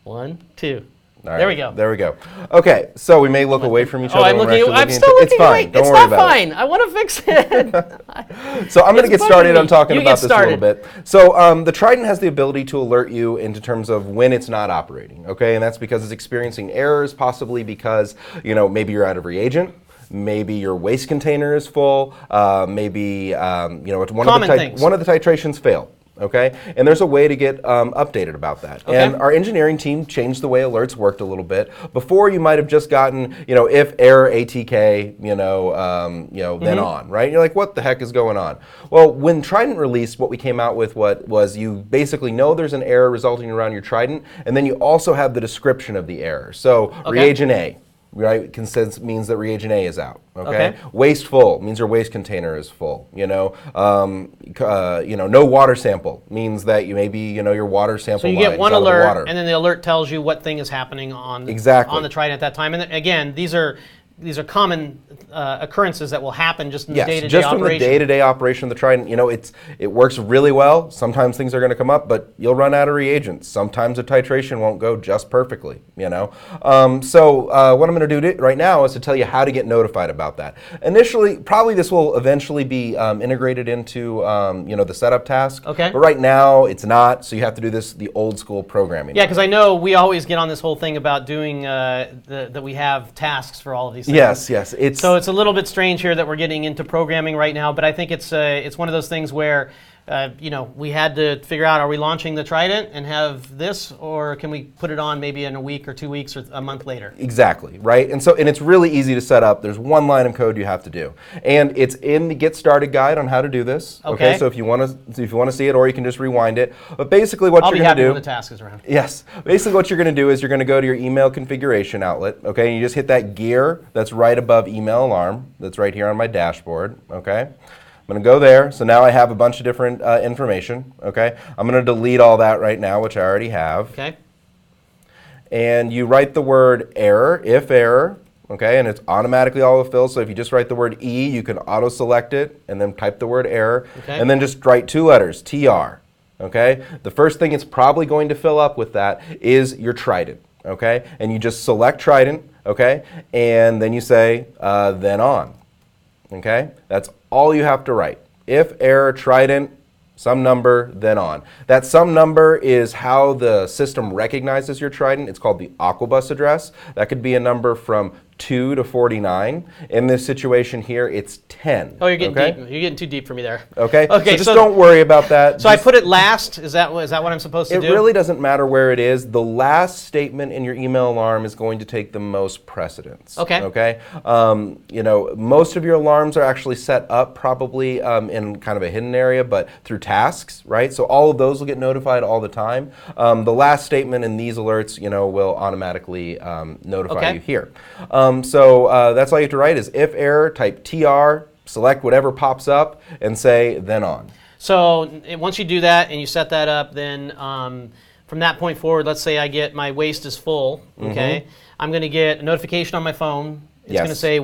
S1: 1, 2.
S3: All right,
S1: there we go.
S3: There we go. Okay, so we may look away from each other.
S1: I'm looking. I'm still looking.
S3: It's fine.
S1: Right.
S3: Don't
S1: it's
S3: worry
S1: not
S3: about
S1: fine. I want to fix it.
S3: So I'm going to get started on talking
S1: you
S3: about this a little bit. So the Trident has the ability to alert you into terms of when it's not operating. Okay, and that's because it's experiencing errors, possibly because maybe you're out of reagent. Maybe your waste container is full. Maybe one of the titrations fail. Okay, and there's a way to get updated about that.
S1: Okay.
S3: And our engineering team changed the way alerts worked a little bit. Before, you might have just gotten, if error ATK, then on, right? You're like, what the heck is going on? Well, when Trident released, what we came out with was you basically know there's an error resulting around your Trident, and then you also have the description of the error. So reagent A. Right, means that reagent A is out. Okay, waste full means your waste container is full. No water sample means that your water sample.
S1: So you get one alert, and then the alert tells you what thing is happening on the Trident at that time. And again, these are common occurrences that will happen just in the day-to-day operation. Just from the
S3: day-to-day operation of the Trident. It works really well. Sometimes things are going to come up, but you'll run out of reagents. Sometimes the titration won't go just perfectly. So what I'm going to do right now is to tell you how to get notified about that. Initially, probably this will eventually be integrated into the setup task.
S1: Okay.
S3: But right now it's not. So you have to do this the old school programming.
S1: Yeah, because I know we always get on this whole thing about doing that we have tasks for all of these things.
S3: Yes.
S1: So it's a little bit strange here that we're getting into programming right now, but I think it's one of those things where we had to figure out, are we launching the Trident and have this, or can we put it on maybe in a week or 2 weeks or a month later?
S3: Exactly, right? And it's really easy to set up. There's one line of code you have to do, and it's in the Get Started guide on how to do this. Okay. So if you want to see it, or you can just rewind it. But basically, what you're going to do. I'll be happy when the
S1: task is around.
S3: Yes. Basically, what you're going to do is you're going to go to your email configuration outlet. Okay, and you just hit that gear that's right above email alarm. That's right here on my dashboard. Okay. I'm going to go there. So now I have a bunch of different information. Okay. I'm going to delete all that right now, which I already have.
S1: Okay.
S3: And you write the word error, if error. Okay, and it's automatically autofilled. So if you just write the word E, you can auto-select it and then type the word error.
S1: Okay.
S3: And then just write 2 letters, TR. Okay. The first thing it's probably going to fill up with that is your Trident. Okay. And you just select Trident. Okay. And then you say, then on. Okay. That's all you have to write. If error Trident, some number, then on. That some number is how the system recognizes your Trident. It's called the Aquabus address. That could be a number from 2 to 49. In this situation here, it's 10.
S1: Oh, you're getting
S3: okay?
S1: deep. You're getting too deep for me there.
S3: Okay.
S1: Okay.
S3: So just don't worry about that.
S1: So I put it last. Is that what I'm supposed to do?
S3: It really doesn't matter where it is. The last statement in your email alarm is going to take the most precedence.
S1: Okay.
S3: Okay. Most of your alarms are actually set up probably in kind of a hidden area, but through tasks, right? So all of those will get notified all the time. The last statement in these alerts, will automatically notify you here. So that's all you have to write is if error, type TR, select whatever pops up, and say then on.
S1: So once you do that and you set that up, then from that point forward, let's say I get my waste is full, okay? I'm going to get a notification on my phone. It's going to say,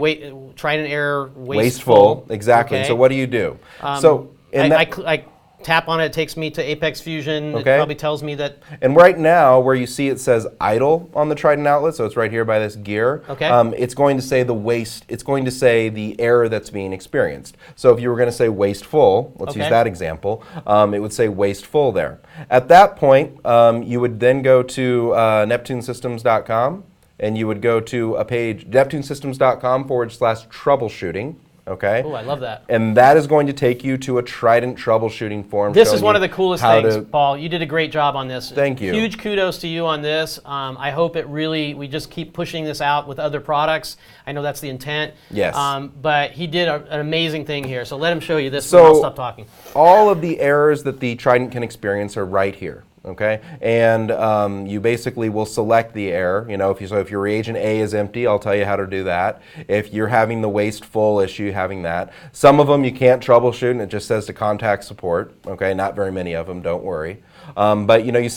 S1: Trident error, waste full.
S3: Exactly.
S1: Okay.
S3: So what do you do?
S1: I tap on it, it takes me to Apex Fusion.
S3: Okay.
S1: It probably tells me that.
S3: And right now, where you see it says idle on the Trident outlet, so it's right here by this gear,
S1: okay.
S3: It's going to say the waste, it's going to say the error that's being experienced. So if you were going to say wasteful, let's use that example, it would say wasteful there. At that point, you would then go to neptunesystems.com, and you would go to a page, neptunesystems.com/troubleshooting. Okay.
S1: Oh, I love that.
S3: And that is going to take you to a Trident troubleshooting form.
S1: This is one of the coolest things, Paul. You did a great job on this.
S3: Thank you.
S1: Huge kudos to you on this. I hope we just keep pushing this out with other products. I know that's the intent.
S3: Yes.
S1: But he did an amazing thing here. So let him show you this, and I'll stop talking.
S3: All of the errors that the Trident can experience are right here. Okay, and you basically will select the error. If your reagent A is empty, I'll tell you how to do that. If you're having the waste full issue, having that. Some of them you can't troubleshoot, and it just says to contact support. Okay, not very many of them. Don't worry. But you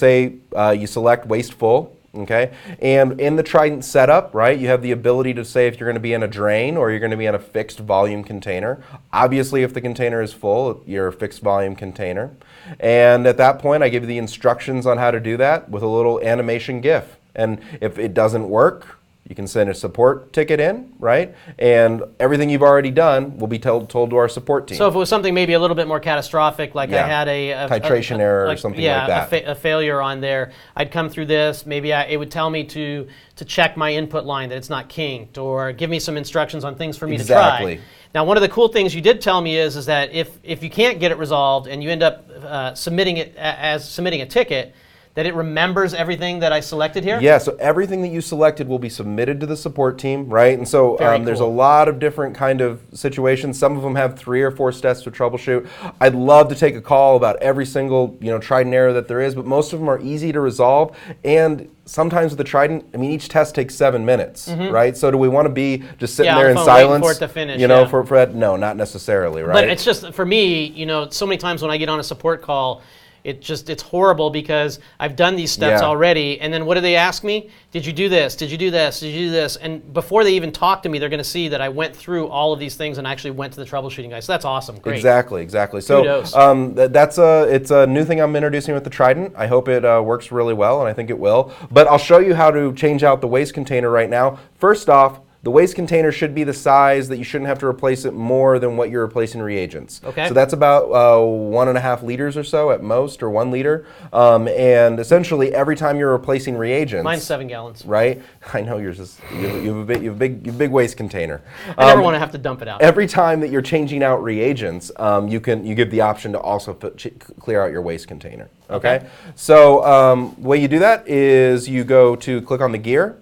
S3: select waste full. Okay, and in the Trident setup, right, you have the ability to say if you're going to be in a drain or you're going to be in a fixed volume container. Obviously, if the container is full, you're a fixed volume container. And at that point, I give you the instructions on how to do that with a little animation GIF. And if it doesn't work, you can send a support ticket in, right? And everything you've already done will be told to our support team.
S1: So if it was something maybe a little bit more catastrophic, like I had a
S3: titration error or something like that.
S1: A failure on there, I'd come through this. Maybe it would tell me to check my input line that it's not kinked, or give me some instructions on things for me to try. Now, one of the cool things you did tell me is that if you can't get it resolved and you end up submitting a ticket, that it remembers everything that I selected here?
S3: Yeah, so everything that you selected will be submitted to the support team, right? And so there's a lot of different kind of situations. Some of them have 3 or 4 steps to troubleshoot. I'd love to take a call about every single Trident error that there is, but most of them are easy to resolve. And sometimes with the Trident, each test takes 7 minutes, right? So do we want to be just sitting there in silence?
S1: For it to finish,
S3: for that? No, not necessarily, right?
S1: But it's just, for me, so many times when I get on a support call, it's horrible because I've done these steps already, and then what do they ask me? Did you do this? Did you do this? Did you do this? And before they even talk to me, they're going to see that I went through all of these things and actually went to the troubleshooting guy. So that's awesome. Great.
S3: Exactly. So it's a new thing I'm introducing with the Trident. I hope it works really well, and I think it will. But I'll show you how to change out the waste container right now. First off, the waste container should be the size that you shouldn't have to replace it more than what you're replacing reagents.
S1: Okay.
S3: So that's about 1.5 liters or so at most, or 1 liter. And essentially, every time you're replacing reagents,
S1: mine's 7 gallons.
S3: Right? I know yours is. You have a big waste container.
S1: I never want to have to dump it out.
S3: Every time that you're changing out reagents, you give the option to also clear out your waste container. Okay. So the way you do that is you click on the gear,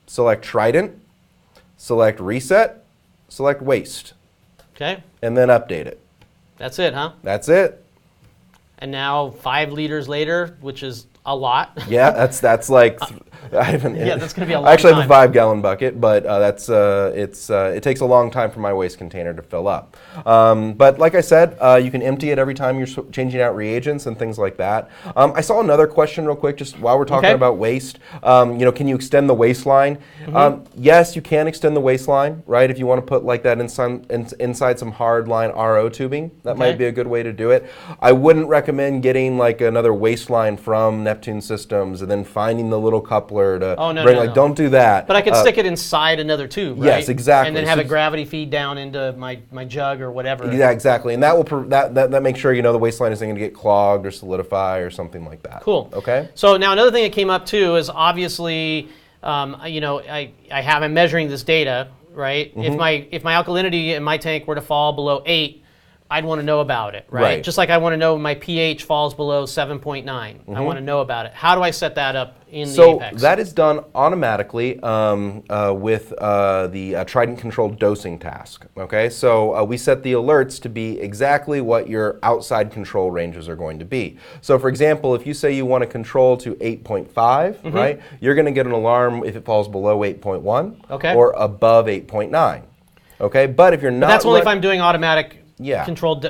S3: select Trident. Select reset, select waste.
S1: Okay.
S3: And then update it.
S1: That's it, huh?
S3: That's it. And
S1: now 5 liters later, which is a lot.
S3: Yeah, that's like
S1: that's going to be a long
S3: I actually
S1: time.
S3: have a 5-gallon bucket, but it takes a long time for my waste container to fill up. But like I said, you can empty it every time you're changing out reagents and things like that. I saw another question real quick, just while we're talking about waste. Can you extend the waistline? Yes, you can extend the waistline, right? If you want to put like that inside some hard line RO tubing, that might be a good way to do it. I wouldn't recommend getting like another waistline from Neptune Systems and then finding the little coupler to bring. Don't do that.
S1: But I could stick it inside another tube, right?
S3: Yes, exactly.
S1: And then have a gravity feed down into my jug or whatever.
S3: Yeah, exactly. And that will that makes sure the waistline isn't going to get clogged or solidify or something like that.
S1: Cool.
S3: Okay.
S1: So now another thing that came up too is obviously I'm measuring this data, right? If my alkalinity in my tank were to fall below 8, I'd want to know about it, right?
S3: Right.
S1: Just like I want to know when my pH falls below 7.9. I want to know about it. How do I set that up in the Apex?
S3: So that is done automatically with the Trident controlled dosing task. Okay, so we set the alerts to be exactly what your outside control ranges are going to be. So for example, if you say you want to control to 8.5, right, you're going to get an alarm if it falls below 8.1 or above 8.9. Okay, but if you're not,
S1: but that's only if I'm doing automatic.
S3: Yeah.
S1: Controlled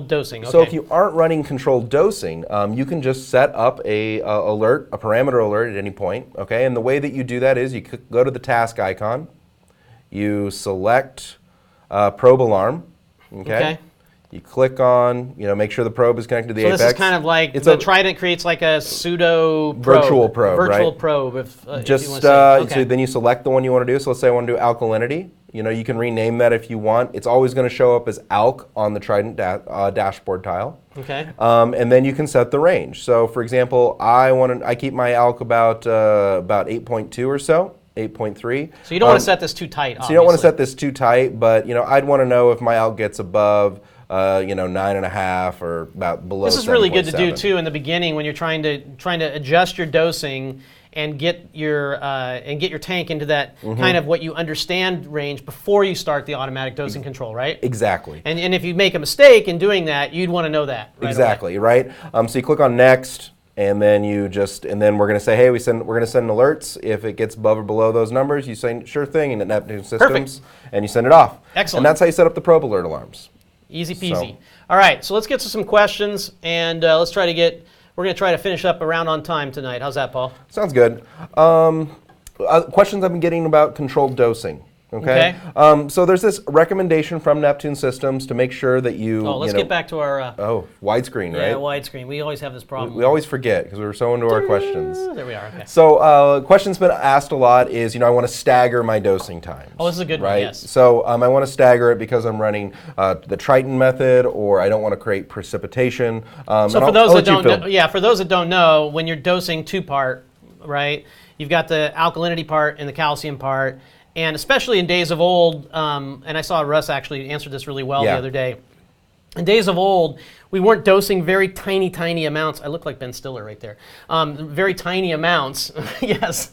S1: dosing. Okay.
S3: So if you aren't running controlled dosing, you can just set up a parameter alert at any point. Okay, and the way that you do that is you go to the task icon, you select probe alarm. Okay. You click on, make sure the probe is connected to the Apex.
S1: So this is kind of like the Trident creates like a pseudo probe,
S3: virtual probe,
S1: virtual
S3: right?
S1: probe. If you want to say.
S3: So then you select the one you want to do. So let's say I want to do alkalinity. You can rename that if you want. It's always going to show up as alk on the Trident dashboard tile.
S1: Okay.
S3: And then you can set the range. So for example, I keep my alk about 8.2 or so. 8.3.
S1: So you don't want to set this too tight, obviously.
S3: So you don't want to set this too tight, but I'd want to know if my alk gets above 9.5 or about below.
S1: This is really good to do too in the beginning when you're trying to adjust your dosing and get your tank into that kind of what you understand range before you start the automatic dosing control, right?
S3: Exactly.
S1: And if you make a mistake in doing that, you'd want to know that. Right
S3: exactly,
S1: away.
S3: Right? So you click on next, and then we're going to say, hey, we're going to send alerts. If it gets above or below those numbers, you say sure thing in the Neptune systems, and you send it off.
S1: Excellent.
S3: And that's how you set up the probe alert alarms.
S1: Easy peasy. All right, so let's get to some questions, and we're going to try to finish up around on time tonight. How's that, Paul?
S3: Sounds good. Questions I've been getting about controlled dosing. Okay. So there's this recommendation from Neptune Systems to make sure that you.
S1: Oh, let's get back to our.
S3: Widescreen, right?
S1: Yeah, widescreen. We always have this problem.
S3: We always forget because we're so into our questions.
S1: There we are. Okay.
S3: So question's been asked a lot is I want to stagger my dosing times.
S1: Oh, this is a good one. Yes.
S3: So I want to stagger it because I'm running the Trident method, or I don't want to create precipitation.
S1: So for those that don't know, when you're dosing two-part, right? You've got the alkalinity part and the calcium part. And especially in days of old, and I saw Russ actually answered this really well the other day. In days of old, we weren't dosing very tiny amounts. I look like Ben Stiller right there. Very tiny amounts. Yes,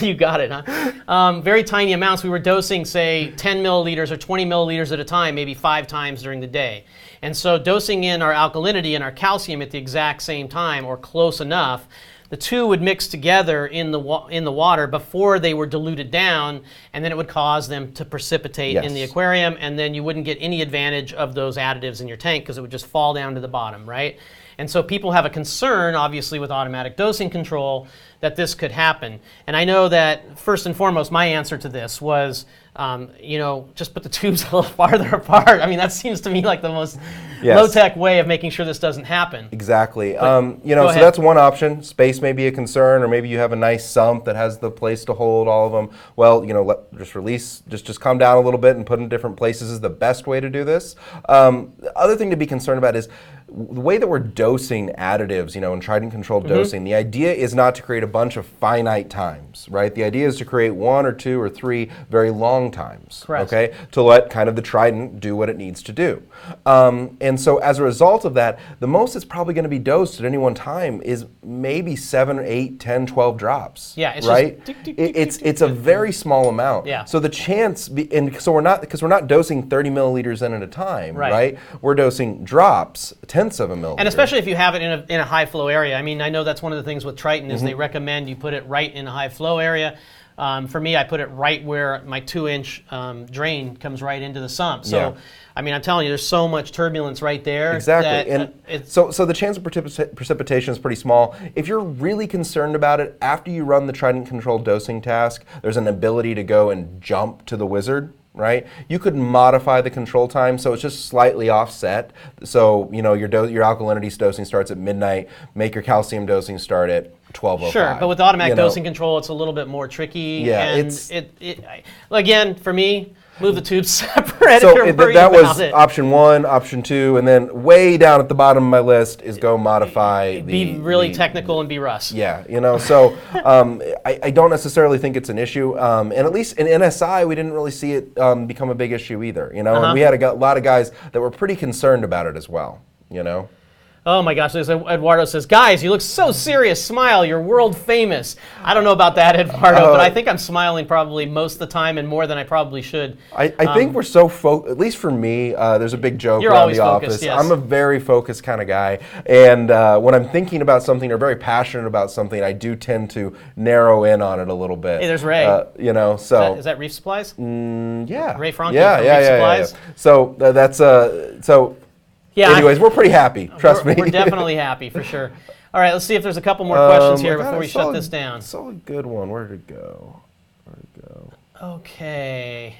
S1: you got it, huh? Very tiny amounts. We were dosing, say, 10 milliliters or 20 milliliters at a time, maybe 5 times during the day. And so dosing in our alkalinity and our calcium at the exact same time or close enough, the two would mix together in the water before they were diluted down, and then it would cause them to precipitate in the aquarium, and then you wouldn't get any advantage of those additives in your tank because it would just fall down to the bottom, right? And so people have a concern, obviously, with automatic dosing control that this could happen. And I know that, first and foremost, my answer to this was, just put the tubes a little farther apart. I mean, that seems to me like the most low-tech way of making sure this doesn't happen.
S3: Exactly. So that's one option. Space may be a concern, or maybe you have a nice sump that has the place to hold all of them. Well, just calm down a little bit and put them in different places is the best way to do this. The other thing to be concerned about is the way that we're dosing additives, in Trident controlled dosing. The idea is not to create a bunch of finite times, right? The idea is to create 1 or 2 or 3 very long times, okay, to let kind of the Trident do what it needs to do. And so as a result of that, the most it's probably going to be dosed at any one time is maybe 7, 8, 10, 12 drops.
S1: Yeah, it's
S3: right.
S1: Just
S3: it's a very small amount.
S1: Yeah.
S3: So the chance, so we're not dosing 30 milliliters in at a time, right? We're dosing drops, tenths of a milliliter.
S1: And especially if you have it in a high flow area. I mean, I know that's one of the things with Trident is they recommend you put it right in a high flow area. For me, I put it right where my 2-inch drain comes right into the sump. So, I mean, I'm telling you, there's so much turbulence right there.
S3: Exactly. And so the chance of precipitation is pretty small. If you're really concerned about it, after you run the Trident controlled dosing task, there's an ability to go and jump to the wizard. Right? You could modify the control time so it's just slightly offset. So, your alkalinity dosing starts at midnight, make your calcium dosing start at 12:05.
S1: Sure, but with automatic dosing control, it's a little bit more tricky.
S3: Yeah,
S1: and again, for me, Move the tubes separate
S3: So
S1: if you're worried
S3: that
S1: about
S3: was
S1: it.
S3: option 1, option 2, and then way down at the bottom of my list is go modify
S1: Be really technical and be Russ.
S3: Yeah, so I don't necessarily think it's an issue, and at least in NSI we didn't really see it become a big issue either, and we had a lot of guys that were pretty concerned about it as well,
S1: Oh my gosh, Eduardo says, guys, you look so serious. Smile, you're world famous. I don't know about that, Eduardo, but I think I'm smiling probably most of the time and more than I probably should.
S3: I think we're so at least for me, there's a big joke
S1: You're
S3: around
S1: always
S3: the
S1: focused,
S3: office.
S1: yes.
S3: I'm a very focused kind of guy, and when I'm thinking about something or very passionate about something, I do tend to narrow in on it a little bit.
S1: Hey, there's Ray.
S3: So
S1: Is that Reef Supplies?
S3: yeah.
S1: Ray Franke
S3: yeah,
S1: from
S3: yeah,
S1: Reef
S3: yeah,
S1: Supplies?
S3: yeah. So that's so.
S1: Yeah.
S3: Anyways, we're pretty happy. Trust me.
S1: We're definitely happy for sure. All right, let's see if there's a couple more questions here before we shut this down.
S3: It's a good one. Where'd it go?
S1: Okay.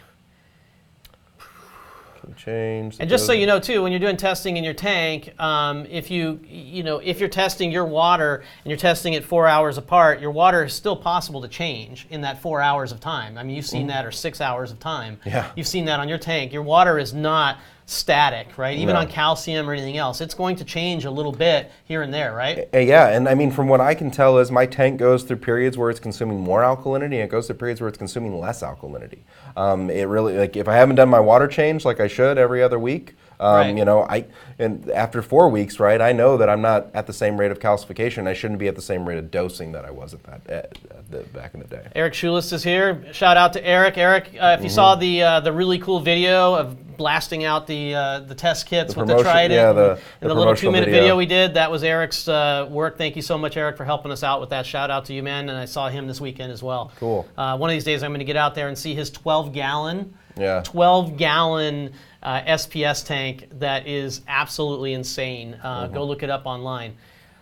S3: Can change.
S1: And just so you know too, when you're doing testing in your tank, if you're testing your water and you're testing it 4 hours apart, your water is still possible to change in that 4 hours of time. I mean, you've seen that, or 6 hours of time.
S3: Yeah.
S1: You've seen that on your tank. Your water is not static, right? Even
S3: No.
S1: on calcium or anything else, it's going to change a little bit here and there, right?
S3: Yeah, and I mean, from what I can tell is my tank goes through periods where it's consuming more alkalinity, and it goes through periods where it's consuming less alkalinity. It really, like, if I haven't done my water change like I should every other week,
S1: Right.
S3: and after 4 weeks, right, I know that I'm not at the same rate of calcification. I shouldn't be at the same rate of dosing that I was back in the day.
S1: Eric Schulis is here. Shout out to Eric. Eric, if you saw the really cool video of blasting out the test kits with the Trident,
S3: yeah,
S1: and the little 2-minute
S3: video.
S1: video we did, that was Eric's work. Thank you so much, Eric, for helping us out with that. Shout out to you, man. And I saw him this weekend as well.
S3: Cool.
S1: One of these days, I'm going to get out there and see his 12-gallon.
S3: Yeah.
S1: 12-gallon SPS tank that is absolutely insane. Go look it up online.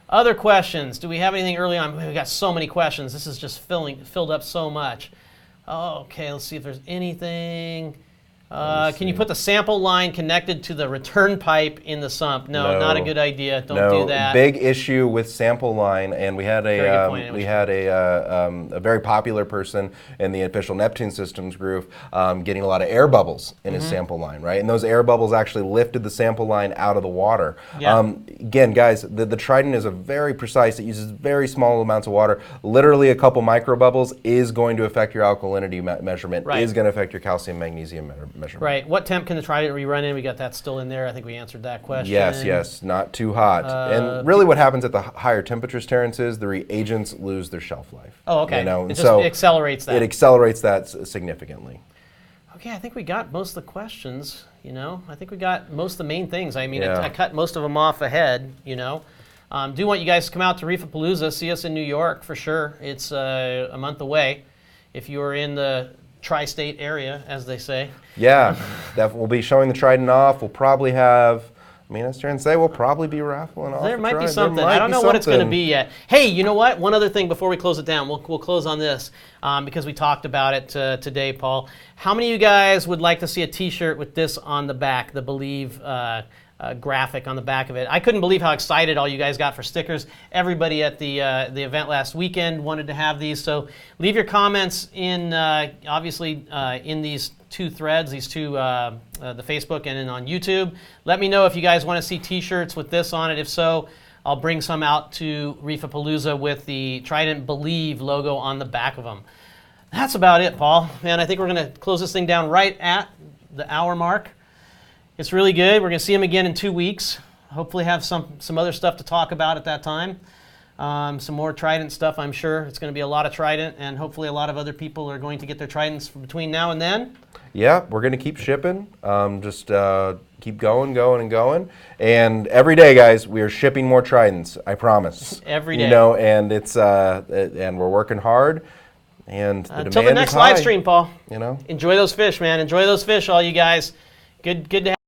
S1: Other questions? Do we have anything early on? We've got so many questions. This is just filled up so much. Okay, let's see if there's anything. Can you put the sample line connected to the return pipe in the sump? No, not a good idea. Don't do that.
S3: Big issue with sample line, and we had a very popular person in the official Neptune Systems group getting a lot of air bubbles in his sample line, right? And those air bubbles actually lifted the sample line out of the water.
S1: Yeah.
S3: Again, guys, the Trident is a very precise. It uses very small amounts of water. Literally, a couple micro bubbles is going to affect your alkalinity measurement.
S1: Right.
S3: Is going to affect your calcium magnesium measurement.
S1: Right. What temp can the Trident rerun in? We got that still in there. I think we answered that question.
S3: Yes, not too hot. And really what happens at the higher temperatures, Terence, is the reagents lose their shelf life.
S1: Oh, okay.
S3: It
S1: just accelerates that.
S3: It accelerates that significantly.
S1: Okay, I think we got most of the questions, I think we got most of the main things. I mean,
S3: Yeah.
S1: I cut most of them off ahead, Do want you guys to come out to Reefapalooza, see us in New York for sure. It's a month away. If you're in the tri-state area, as they say.
S3: Yeah, we'll be showing the Trident off. We'll probably have, as Terence say, we'll probably be raffling off.
S1: There
S3: the
S1: might be
S3: Trident.
S1: something.
S3: There might
S1: I don't
S3: be
S1: know what it's going to
S3: something.
S1: be yet. Hey, you know what? One other thing before we close it down. We'll close on this because we talked about it today, Paul. How many of you guys would like to see a T-shirt with this on the back, the Believe graphic on the back of it? I couldn't believe how excited all you guys got for stickers. Everybody at the event last weekend wanted to have these. So leave your comments in, obviously, in these two threads, the Facebook and then on YouTube. Let me know if you guys want to see T-shirts with this on it. If so, I'll bring some out to Reefapalooza with the Trident Believe logo on the back of them. That's about it, Paul. Man, I think we're going to close this thing down right at the hour mark. It's really good. We're going to see him again in 2 weeks. Hopefully have some other stuff to talk about at that time. Some more Trident stuff, I'm sure. It's going to be a lot of Trident, and hopefully a lot of other people are going to get their Tridents between now and then.
S3: Yeah, we're going to keep shipping. Just keep going. And every day, guys, we are shipping more Tridents, I promise.
S1: Every day.
S3: And it's and we're working hard. And the
S1: Until
S3: demand
S1: the next
S3: is high,
S1: live stream, Paul.
S3: Enjoy
S1: Enjoy those fish, man. Enjoy those fish, all you guys. Good to have